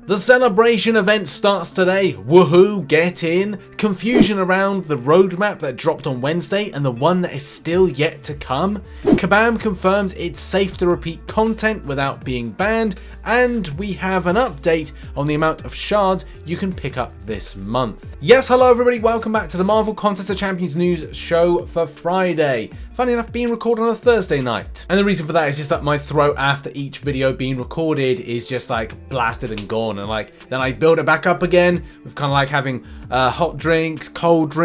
The celebration event starts today. Woohoo, get in. Confusion around the roadmap that dropped on Wednesday and the one that is still yet to come. Kabam confirms it's safe to repeat content without being banned, and we have an update on the amount of shards you can pick up this month. Yes, hello everybody, welcome back to the Marvel Contest of Champions news show for Friday. Funny enough, being recorded on a Thursday night. And the reason for that is just that my throat after each video being recorded is just like blasted and gone. And like, then I build it back up again with kind of like having hot drinks, cold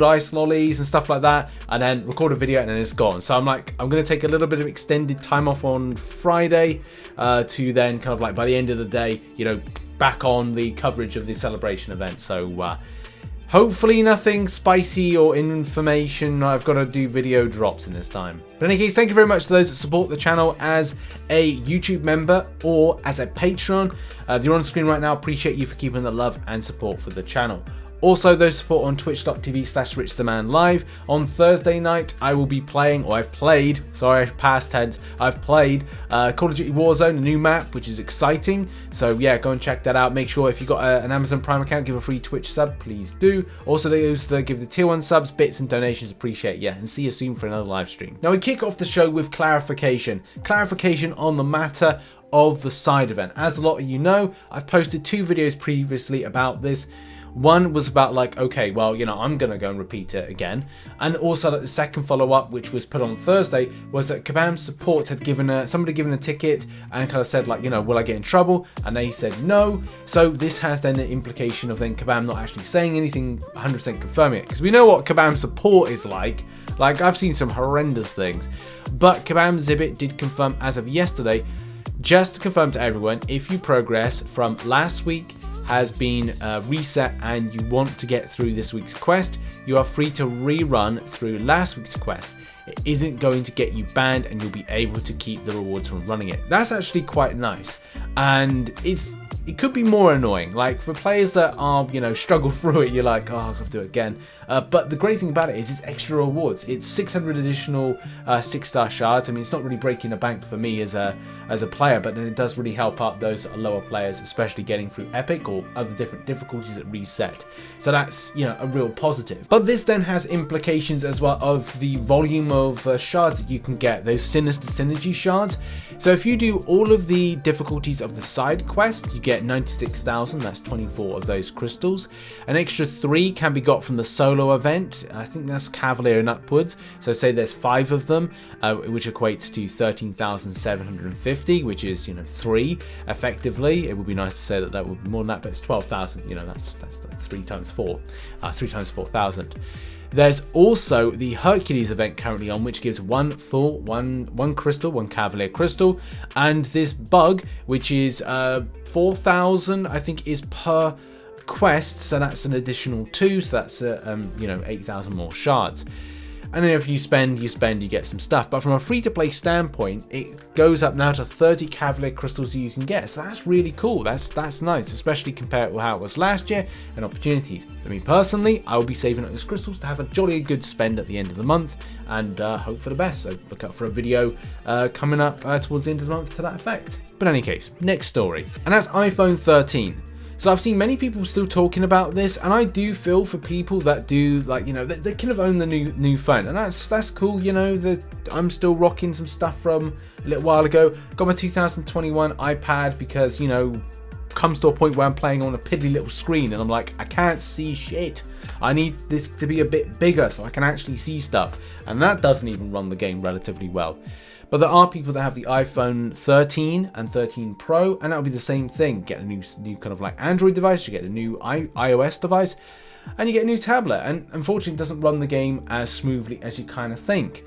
ice lollies and stuff like that. And then record a video and then it's gone. So I'm like, I'm going to take a little bit of extended time off on Friday to then kind of like by the end of the day, you know, back on the coverage of the celebration event. So hopefully nothing spicy or information. I've got to do video drops in this time. But in any case, thank you very much to those that support the channel as a YouTube member or as a Patreon. You're on screen right now. Appreciate you for keeping the love and support for the channel. Also, those support on twitch.tv/RichTheMan live. On Thursday night, I will be playing, or I've played, sorry, past tense, I've played Call of Duty Warzone, a new map, which is exciting. So yeah, go and check that out. Make sure if you've got an Amazon Prime account, give a free Twitch sub, please do. Also, those that give the tier 1 subs, bits and donations, appreciate it. Yeah, and see you soon for another live stream. Now, we kick off the show with clarification. Clarification on the matter of the side event. As a lot of you know, I've posted 2 videos previously about this. One was about like, okay, well, you know, I'm going to go and repeat it again. And also the second follow-up, which was put on Thursday, was that Kabam's support had given somebody given a ticket and kind of said like, you know, will I get in trouble? And they said no. So this has then the implication of then Kabam not actually saying anything, 100% confirming it. Because we know what Kabam's support is like. Like, I've seen some horrendous things. But Kabam Zibit did confirm as of yesterday, just to confirm to everyone, if you progress from last week has been reset and you want to get through this week's quest, you are free to rerun through last week's quest. It isn't going to get you banned and you'll be able to keep the rewards from running it. That's actually quite nice, and it could be more annoying, like for players that are, you know, struggle through it, you're like, oh, I'll have to do it again. But the great thing about it is it's extra rewards. It's 600 additional 6-star shards. I mean, it's not really breaking the bank for me as a player, but then it does really help out those lower players, especially getting through epic or other different difficulties that reset. So that's, you know, a real positive. But this then has implications as well of the volume of shards that you can get, those Sinister synergy shards. So if you do all of the difficulties of the side quest, you get 96,000, that's 24 of those crystals. An extra 3 can be got from the solo event, I think that's Cavalier and upwards. So say there's 5 of them, which equates to 13,750, which is, you know, 3 effectively. It would be nice to say that that would be more than that, but it's 12,000, you know, that's 3 times 4, 3 times 4,000. There's also the Hercules event currently on, which gives one crystal, one Cavalier crystal, and this bug, which is 4,000, I think, is per quest. So that's an additional 2. So that's you know, 8,000 more shards. And then if you spend, you get some stuff. But from a free-to-play standpoint, it goes up now to 30 Cavalier crystals you can get. So that's really cool. That's nice, especially compared to how it was last year and opportunities. I mean, personally, I will be saving up those crystals to have a jolly good spend at the end of the month and hope for the best. So look out for a video coming up towards the end of the month to that effect. But in any case, next story. And that's iPhone 13. So I've seen many people still talking about this, and I do feel for people that do, like, you know, they kind of own the new phone, and that's cool. You know, I'm still rocking some stuff from a little while ago. Got my 2021 iPad because, you know, comes to a point where I'm playing on a piddly little screen and I'm like, I can't see shit. I need this to be a bit bigger so I can actually see stuff, and that doesn't even run the game relatively well. But there are people that have the iPhone 13 and 13 Pro, and that'll be the same thing. Get a new kind of like Android device, you get a new iOS device, and you get a new tablet. And unfortunately, it doesn't run the game as smoothly as you kind of think.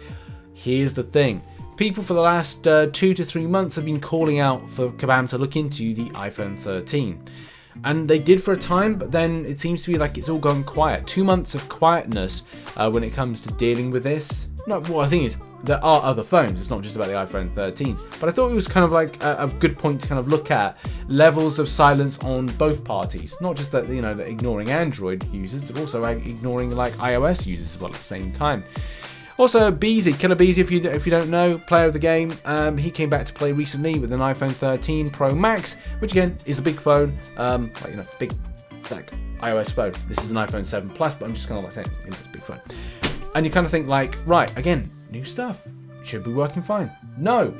Here's the thing. People for the last 2 to 3 months have been calling out for Kabam to look into the iPhone 13. And they did for a time, but then it seems to be like it's all gone quiet. 2 months of quietness when it comes to dealing with this. No, well, the thing is, there are other phones. It's not just about the iPhone 13. But I thought it was kind of like a good point to kind of look at levels of silence on both parties. Not just that, you know, that ignoring Android users, but also ignoring like iOS users as well at the same time. Also, Beezy, Killer Beezy, if you don't know, player of the game, he came back to play recently with an iPhone 13 Pro Max, which again is a big phone, big like iOS phone. This is an iPhone 7 Plus, but I'm just kind of like saying, it's a big phone. And you kind of think like, right, again, new stuff. Should be working fine. No.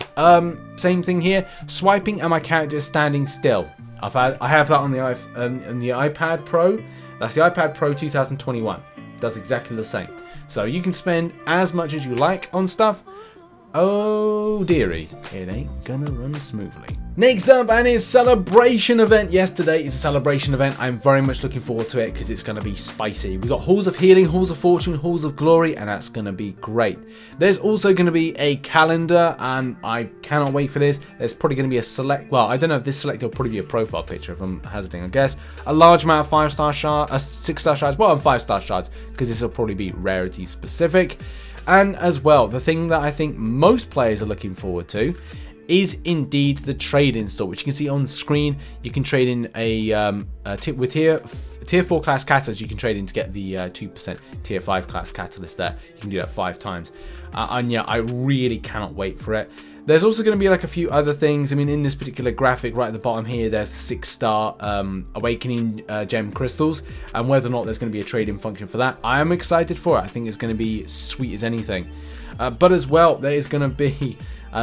Same thing here. Swiping and my character is standing still. I have that on the iPad Pro. That's the iPad Pro 2021. Does exactly the same. So you can spend as much as you like on stuff. Oh dearie, it ain't gonna run smoothly. Next up, and it's celebration event. Yesterday is a celebration event. I'm very much looking forward to it because it's going to be spicy. We got Halls of Healing, Halls of Fortune, Halls of Glory, and that's going to be great. There's also going to be a calendar, and I cannot wait for this. There's probably going to be a select. Well, I don't know if this select will probably be a profile picture if I'm hazarding a guess. A large amount of 5-star shards, 6-star shards. Well, 5-star shards because this will probably be rarity specific. And as well, the thing that I think most players are looking forward to is indeed the trade-in store, which you can see on screen. You can trade in with tier 4 class catalyst. You can trade in to get the 2% tier 5 class catalyst there. You can do that 5 times. And yeah, I really cannot wait for it. There's also going to be like a few other things. I mean, in this particular graphic right at the bottom here, there's 6-star awakening gem crystals, and whether or not there's going to be a trade-in function for that, I am excited for it. I think it's going to be sweet as anything. But as well, there is going to be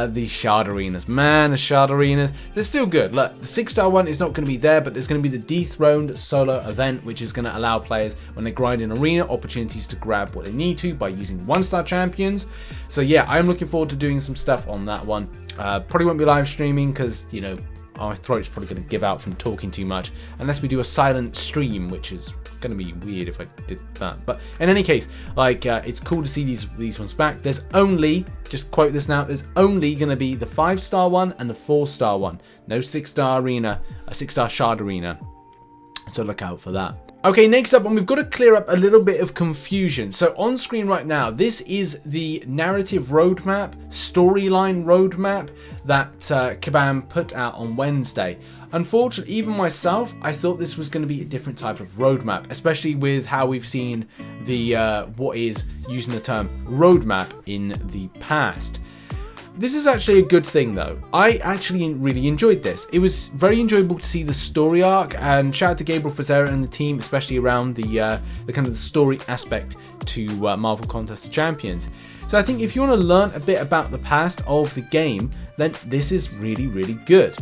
the shard arenas. Man, the shard arenas, they're still good. Look, the 6-star one is not going to be there, but there's going to be the dethroned solo event, which is going to allow players, when they grind in arena, opportunities to grab what they need to by using 1-star champions. So yeah, I'm looking forward to doing some stuff on that one. Probably won't be live streaming because, you know, my throat's probably going to give out from talking too much, unless we do a silent stream, which is going to be weird if I did that. But in any case, like, it's cool to see these ones back. There's only, just quote this now, there's only going to be the 5-star one and the 4-star one. No 6-star arena, a 6-star shard arena. So look out for that. Okay, next up, and we've got to clear up a little bit of confusion. So on screen right now, this is the narrative roadmap, storyline roadmap that Kabam put out on Wednesday. Unfortunately, even myself, I thought this was going to be a different type of roadmap, especially with how we've seen the, what is, using the term, roadmap in the past. This is actually a good thing though. I actually really enjoyed this. It was very enjoyable to see the story arc, and shout out to Gabriel Frazera and the team, especially around the kind of the story aspect to Marvel Contest of Champions. So I think if you want to learn a bit about the past of the game, then this is really, really good.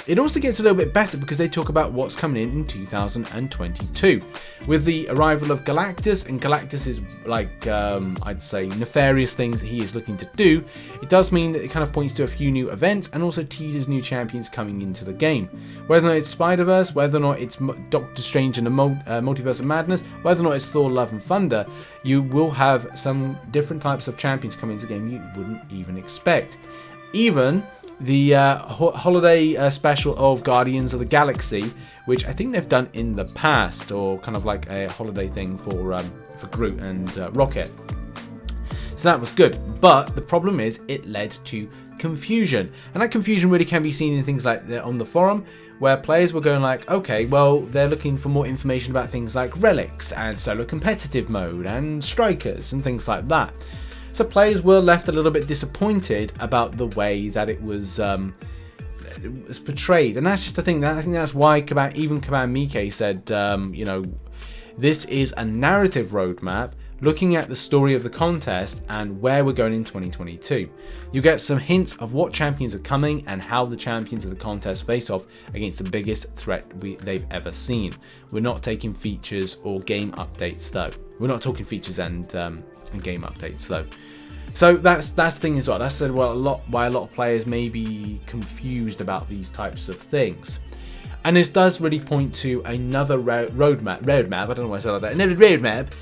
It also gets a little bit better because they talk about what's coming in 2022. With the arrival of Galactus, and Galactus is like, I'd say, nefarious things that he is looking to do, it does mean that it kind of points to a few new events and also teases new champions coming into the game. Whether or not it's Spider-Verse, whether or not it's Doctor Strange and the Multiverse of Madness, whether or not it's Thor Love and Thunder, you will have some different types of champions coming into the game you wouldn't even expect. Even the holiday special of Guardians of the Galaxy, which I think they've done in the past, or kind of like a holiday thing for Groot and Rocket. So that was good, but the problem is it led to confusion, and that confusion really can be seen in things like on the forum, where players were going like, okay, well, they're looking for more information about things like relics and solo competitive mode and strikers and things like that. So players were left a little bit disappointed about the way that it was portrayed, and that's just the thing. I think that's why even Kabam Mike said, you know, this is a narrative roadmap looking at the story of the contest and where we're going in 2022. You get some hints of what champions are coming and how the champions of the contest face off against the biggest threat they've ever seen. We're not taking features or game updates though. We're not talking features and game updates though. So that's the thing as well. That's why a lot of players may be confused about these types of things. And this does really point to another roadmap, I don't know why I said like that, another roadmap,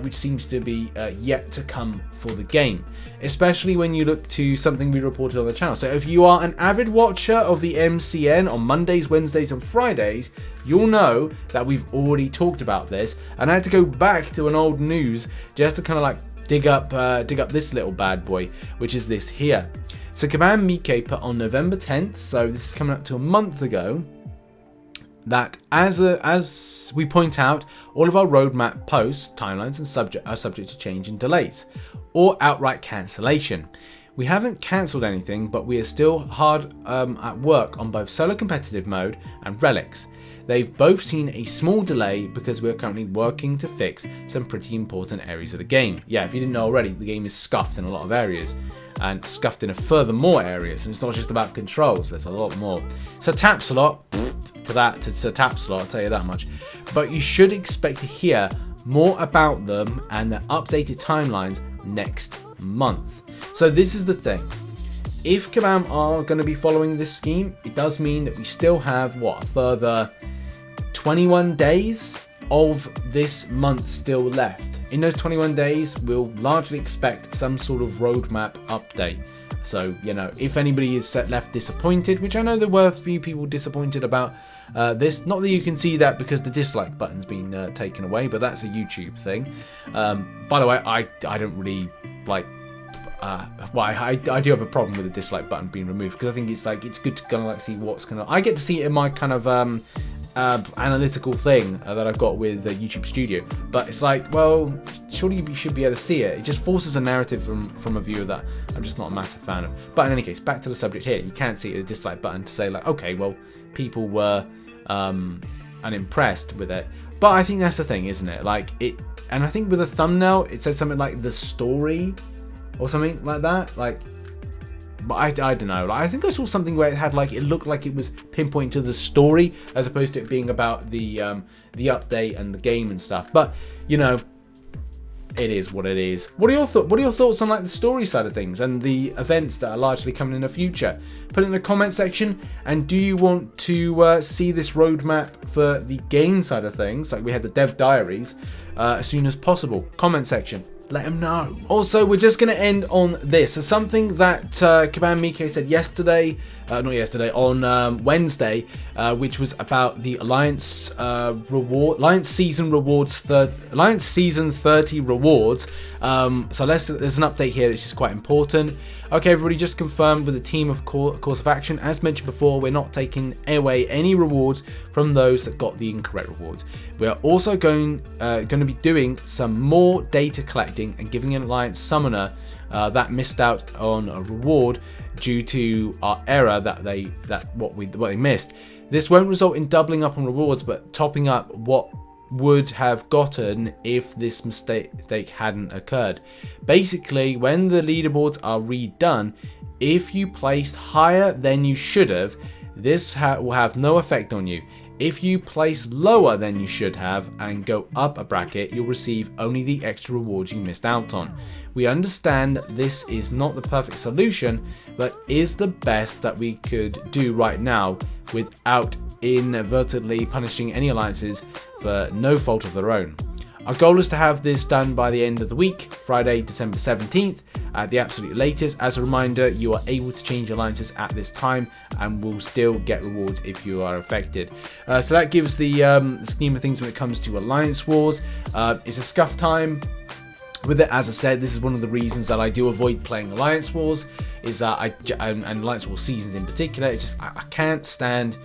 which seems to be yet to come for the game, especially when you look to something we reported on the channel. So if you are an avid watcher of the MCN on Mondays, Wednesdays and Fridays, you'll know that we've already talked about this, and I had to go back to an old news just to kind of like dig up this little bad boy, which is this here. So Kabam Mike put on November 10th, so this is coming up to a month ago, that as we point out, all of our roadmap posts, timelines, and are subject to change and delays, or outright cancellation. We haven't cancelled anything, but we are still hard at work on both solo competitive mode and relics. They've both seen a small delay because we're currently working to fix some pretty important areas of the game. Yeah, if you didn't know already, the game is scuffed in a lot of areas, and scuffed in a further more areas, and it's not just about controls, there's a lot more. So taps a lot to Sir Taps a lot, I'll tell you that much. But you should expect to hear more about them and their updated timelines next month. So this is the thing. If Kabam are going to be following this scheme, it does mean that we still have, what, a further 21 days of this month still left. In those 21 days, we'll largely expect some sort of roadmap update. So, you know, if anybody is left disappointed, which I know there were a few people disappointed about this, not that you can see that because the dislike button's been taken away, but that's a YouTube thing. By the way, I don't really like, I do have a problem with the dislike button being removed, because I think it's good to kind of like see what's kind of, I get to see it in my kind of analytical thing that I've got with YouTube Studio, but it's like, well, surely you should be able to see it. It just forces a narrative from a viewer that I'm just not a massive fan of. But in any case, back to the subject here, you can see the dislike button to say like, okay, well, people were unimpressed with it. But I think that's the thing, isn't it? Like it, and I think with a thumbnail, it said something like the story or something like that. Like, but I don't know. Like, I think I saw something where it had like, it looked like it was pinpointing to the story as opposed to it being about the update and the game and stuff. But you know, it is what it is. What are your thoughts on like the story side of things and the events that are largely coming in the future? Put it in the comment section. And do you want to see this roadmap for the game side of things, like we had the dev diaries, as soon as possible? Comment section. Let them know. Also, we're just going to end on this. So something that Kabam Mike said yesterday, on Wednesday, which was about the Alliance Season 30 rewards. So there's an update here that's just quite important. Okay, everybody, just confirmed with the team of course of action. As mentioned before, we're not taking away any rewards from those that got the incorrect rewards. We are also going to be doing some more data collecting and giving an Alliance Summoner that missed out on a reward due to our error what they missed. This won't result in doubling up on rewards, but topping up what would have gotten if this mistake hadn't occurred. Basically, when the leaderboards are redone, if you placed higher than you should have, this will have no effect on you. If you place lower than you should have and go up a bracket, you'll receive only the extra rewards you missed out on. We understand this is not the perfect solution, but is the best that we could do right now without inadvertently punishing any alliances for no fault of their own. Our goal is to have this done by the end of the week, Friday, December 17th, at the absolute latest. As a reminder, you are able to change alliances at this time and will still get rewards if you are affected. So that gives the scheme of things when it comes to Alliance Wars. It's a scuff time. With it, as I said, this is one of the reasons that I do avoid playing Alliance Wars, is that and Alliance Wars seasons in particular, it's just I can't stand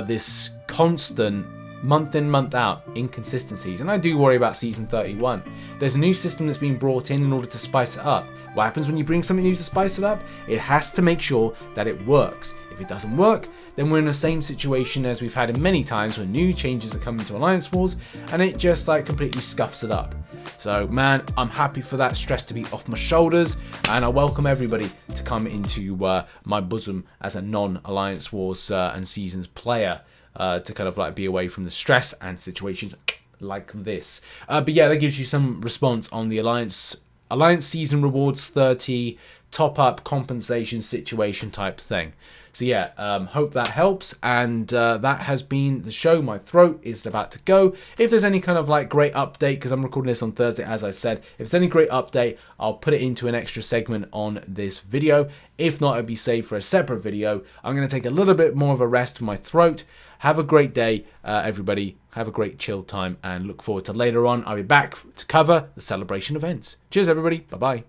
this constant month in, month out inconsistencies. And I do worry about season 31. There's a new system that's been brought in order to spice it up. What happens when you bring something new to spice it up? It has to make sure that it works. If it doesn't work, then we're in the same situation as we've had in many times when new changes are coming to Alliance Wars, and it just like completely scuffs it up. So man, I'm happy for that stress to be off my shoulders, and I welcome everybody to come into my bosom as a non-Alliance Wars and Seasons player, to kind of like be away from the stress and situations like this. But yeah, that gives you some response on the Alliance Season Rewards 30 top-up compensation situation type thing. So yeah, hope that helps, and that has been the show. My throat is about to go. If there's any kind of like great update, because I'm recording this on Thursday, as I said, if there's any great update, I'll put it into an extra segment on this video. If not, it'll be saved for a separate video. I'm going to take a little bit more of a rest for my throat. Have a great day, everybody. Have a great chill time, and look forward to later on. I'll be back to cover the celebration events. Cheers, everybody. Bye-bye.